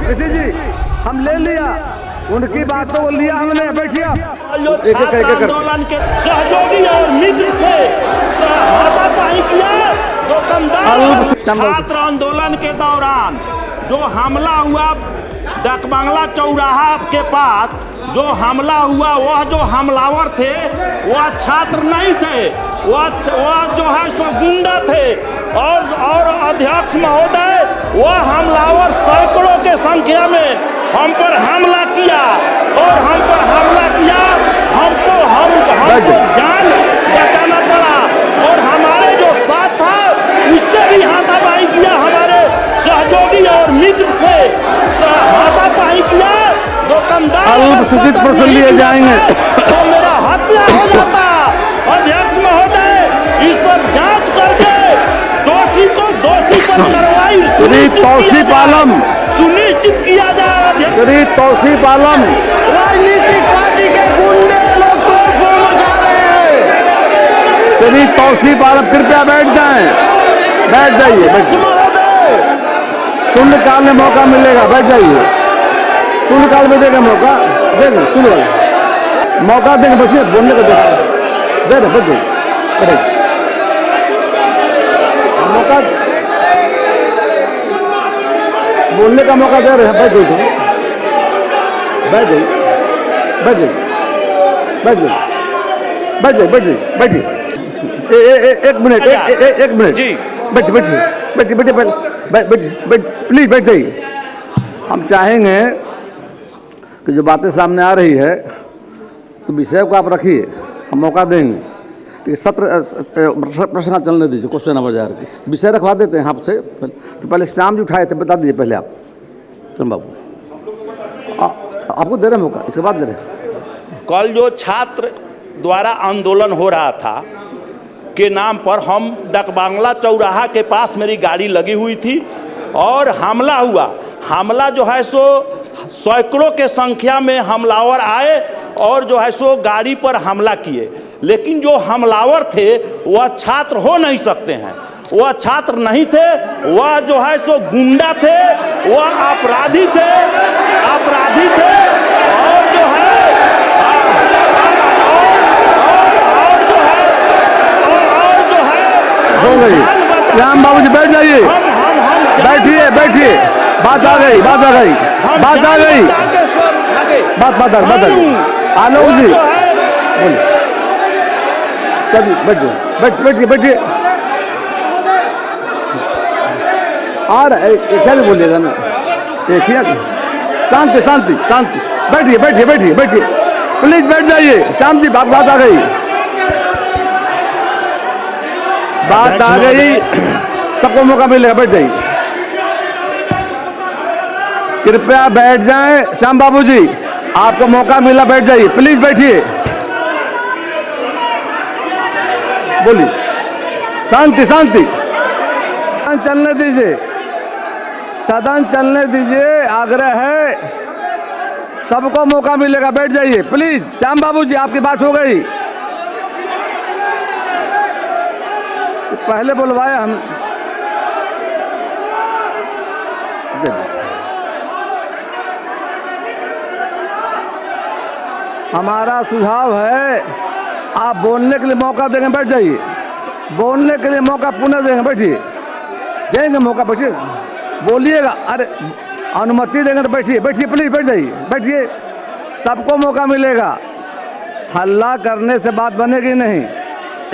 ऋषि जी हम ले लिया, उनकी बातों को लिया हमने। बैठिए आप। जो छात्र आंदोलन के सहयोगी और मित्र थे, हाथापाई किया दुकानदार। छात्र आंदोलन के दौरान जो हमला हुआ डाकबंगला चौराहा के पास, जो हमला हुआ वह जो हमलावर थे वह छात्र नहीं थे, वह जो है सो गुंडा थे। और अध्यक्ष महोदय, वह हमलावर सैकड़ों के संख्या में हम पर हमला किया और हम पर हमला किया। हमको जान बचाना पड़ा और हमारे जो साथ था उससे भी हाथापाई किया। हमारे सहयोगी और मित्र थे, हाथापाई किया दुकानदार। सूचित पर लिए जाएंगे तो मेरा हत्या हो जाता। अध्यक्ष महोदय, इस पर जांच करके दोषी को दोषी पर कार्रवाई सुनिश्चित किया जाए। तौसीफ आलम, राजनीतिक पार्टी के गुंडे लोग तोड़फोड़ मचा रहे हैं। तौसीफ आलम कृपया बैठ जाएं, बैठ जाइए। शून्यकाल में मौका मिलेगा, बैठ जाइए। शून्यकाल में देगा मौका, देंगे शून्यकाल मौका देंगे। बच्चे बोलने को दे रहे बच्चे मौका, बोलने का मौका दे रहे हैं। बैठ जाइए, बैठ जाइए, बैठ जाइए, बैठ जाइए, बैठ जाइए, बैठ जाइए, बैठिए। एक मिनट, एक मिनट जी, बैठिए, बैठिए, बैठिए, बैठिए, बैठिए, प्लीज बैठ जाइए। हम चाहेंगे कि जो बातें सामने आ रही है तो विषय को आप रखिए, हम मौका देंगे। तो सत्र प्रश्न चलने दीजिए, क्वेश्चन नंबर जार के विषय रखवा देते हैं आपसे। तो पहले श्याम जी उठाए थे, बता दीजिए पहले आप। चल बाबू, आपको दे रहे मौका, इसके बाद दे रहे। कल जो छात्र द्वारा आंदोलन हो रहा था के नाम पर, हम डाकबंगला चौराहा के पास मेरी गाड़ी लगी हुई थी और हमला हुआ। हमला जो है सो सैकड़ों के संख्या में हमलावर आए और जो है सो गाड़ी पर हमला किए। लेकिन जो हमलावर थे वह छात्र हो नहीं सकते हैं, वह छात्र नहीं थे, वह जो है सो गुंडा थे, वह अपराधी थे, अपराधी थे। और जो है हो गई। श्याम बाबू जी बैठ जाइए, बैठिए, बैठिए। बात आ गई, बात आ गई, बात आ गई, बात आ गई। आलोक जी बोलिए, चलिए बैठिए, बैठिए, बैठिए। आ रहा है क्या बोलिएगा ना, देखिए। शांति, शांति, शांति। बैठिए, बैठिए, बैठिए, बैठिए, प्लीज बैठ जाइए। श्याम जी बात आ गई, बात आ गई, सबको मौका मिलेगा। बैठ जाइए, कृपया बैठ जाएं। श्याम बाबू जी आपको मौका मिला, बैठ जाइए, प्लीज बैठिए। बोलिए, शांति, शांति। सदन चलने दीजिए, सदन चलने दीजिए, आग्रह है, सबको मौका मिलेगा। बैठ जाइए प्लीज। श्याम बाबू जी आपकी बात हो गई, पहले बुलवाए हम। हमारा सुझाव है आप बोलने के लिए मौका देंगे, बैठ जाइए। बोलने के लिए मौका पुनः देंगे, बैठिए, देंगे मौका, बैठिए, बोलिएगा। अरे अनुमति देंगे तो बैठिए, बैठिए, प्लीज बैठ जाइए, बैठिए, सबको मौका मिलेगा। हल्ला करने से बात बनेगी नहीं,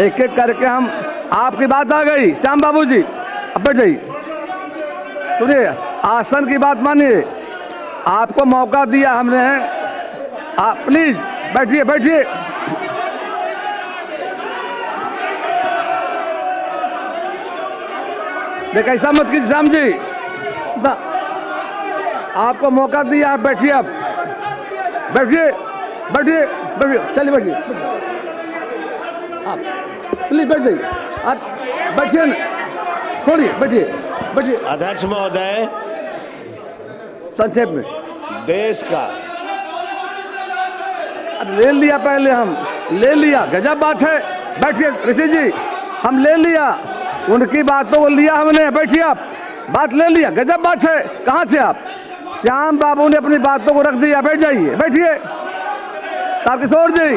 एक एक करके हम। आपकी बात आ गई श्याम बाबू जी, अब बैठ जाइए। सुनिए, आसन की बात मानिए, आपको मौका दिया हमने, आप प्लीज बैठिए, बैठिए। देख ऐसा मत कीजिए श्याम जी, आपको मौका दिया, आप बैठिए, आप बैठिए, बैठिए, बैठिए, चलिए बैठिए, आप प्लीज बैठ जाइए, आप बैठिए ना, छोड़िए, बैठिए, बैठिए। अध्यक्ष महोदय, संक्षेप में देश का ले लिया, पहले हम ले लिया, गजब बात है। बैठिए ऋषि जी, हम ले लिया, उनकी बातों को लिया हमने, बैठिए आप, बात ले लिया, गजब बात है। कहाँ थे आप? श्याम बाबू ने अपनी बातों को रख दिया, बैठ जाइए, बैठिए। तारकिशोर जी,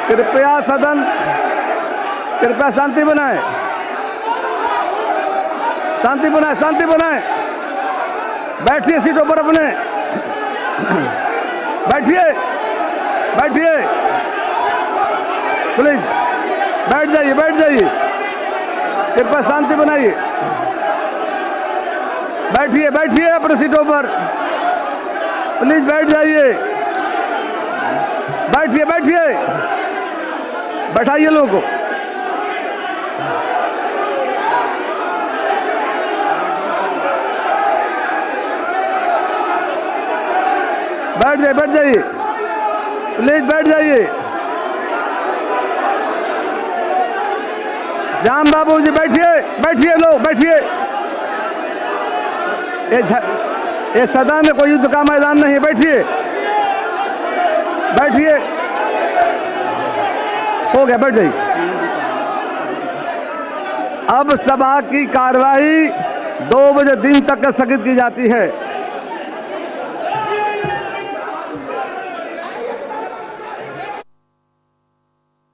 कृपया सदन, कृपया शांति बनाए, शांति बनाए, शांति बनाए। बैठिए सीटों पर अपने, बैठिए, बैठिए, प्लीज बैठ जाइए, बैठ जाइए, कृपया शांति बनाइए। बैठिए, बैठिए अपने सीटों पर, प्लीज बैठ जाइए, बैठिए, बैठिए, बैठाइए लोगों को। बैठ जाइए, बैठ जाइए, प्लीज बैठ जाइए। श्याम बाबू जी बैठिए, बैठिए लोग, बैठिए। ये सदन में कोई युद्ध का मैदान नहीं है, बैठिए, बैठिए। हो गया, बैठ जाइए। अब सभा की कार्यवाही 2 बजे दिन तक स्थगित की जाती है।